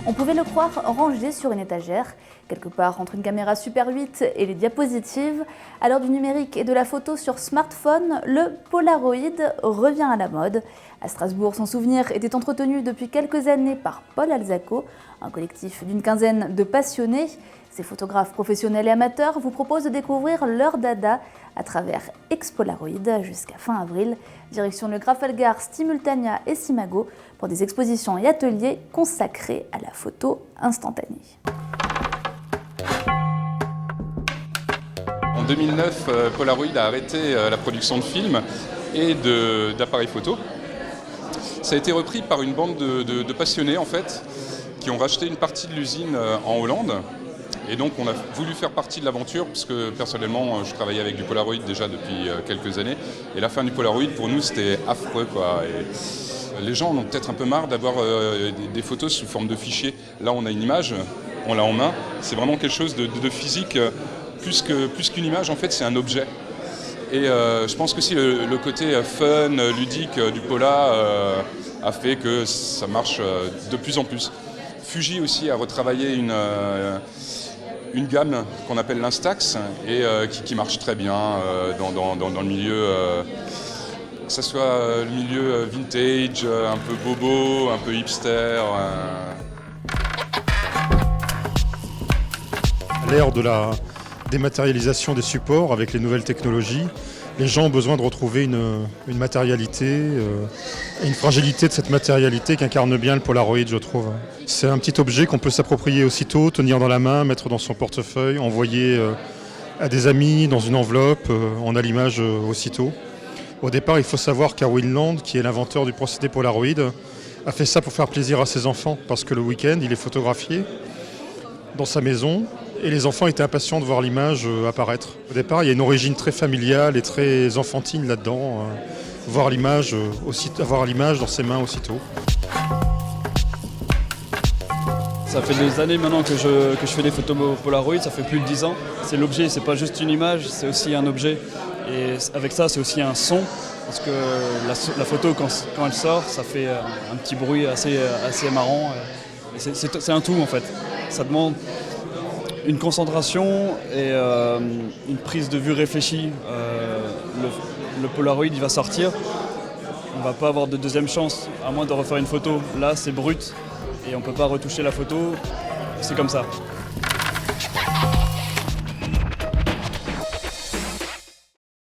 On pouvait le croire rangé sur une étagère, quelque part entre une caméra Super 8 et les diapositives. À l'heure du numérique et de la photo sur smartphone, le Polaroid revient à la mode. À Strasbourg, son souvenir était entretenu depuis quelques années par Paul Alzaco, un collectif d'une quinzaine de passionnés. Ces photographes professionnels et amateurs vous proposent de découvrir leur dada à travers Expolaroid jusqu'à fin avril. Direction le Grafalgar, Stimultania et Simago pour des expositions et ateliers consacrés à la photo instantanée. En 2009, Polaroid a arrêté la production de films et d'appareils photo. Ça a été repris par une bande de passionnés en fait, qui ont racheté une partie de l'usine en Hollande. Et donc on a voulu faire partie de l'aventure, parce que personnellement je travaillais avec du Polaroid déjà depuis quelques années. Et la fin du Polaroid pour nous c'était affreux, quoi. Et les gens en ont peut-être un peu marre d'avoir des photos sous forme de fichiers. Là on a une image, on l'a en main, c'est vraiment quelque chose de physique. Plus qu'une image en fait c'est un objet. Et je pense que si le côté fun, ludique du Pola a fait que ça marche de plus en plus. Fuji aussi a retravaillé une gamme qu'on appelle l'Instax et qui marche très bien dans le milieu, que ce soit le milieu vintage, un peu bobo, un peu hipster. À l'ère de la dématérialisation des supports avec les nouvelles technologies, les gens ont besoin de retrouver une matérialité et une fragilité de cette matérialité qu'incarne bien le Polaroid, je trouve. C'est un petit objet qu'on peut s'approprier aussitôt, tenir dans la main, mettre dans son portefeuille, envoyer à des amis dans une enveloppe, on a l'image aussitôt. Au départ, il faut savoir qu'Erwin Land, qui est l'inventeur du procédé Polaroid, a fait ça pour faire plaisir à ses enfants, parce que le week-end, il est photographié dans sa maison, et les enfants étaient impatients de voir l'image apparaître. Au départ, il y a une origine très familiale et très enfantine là-dedans, avoir l'image dans ses mains aussitôt. Ça fait des années maintenant que je fais des photos Polaroid, ça fait plus de 10 ans. C'est l'objet, c'est pas juste une image, c'est aussi un objet. Et avec ça, c'est aussi un son, parce que la photo, quand elle sort, ça fait un petit bruit assez marrant. Et c'est un tout en fait. Ça demande une concentration et une prise de vue réfléchie. Le Polaroid il va sortir, on ne va pas avoir de deuxième chance, à moins de refaire une photo. Là c'est brut et on ne peut pas retoucher la photo, c'est comme ça.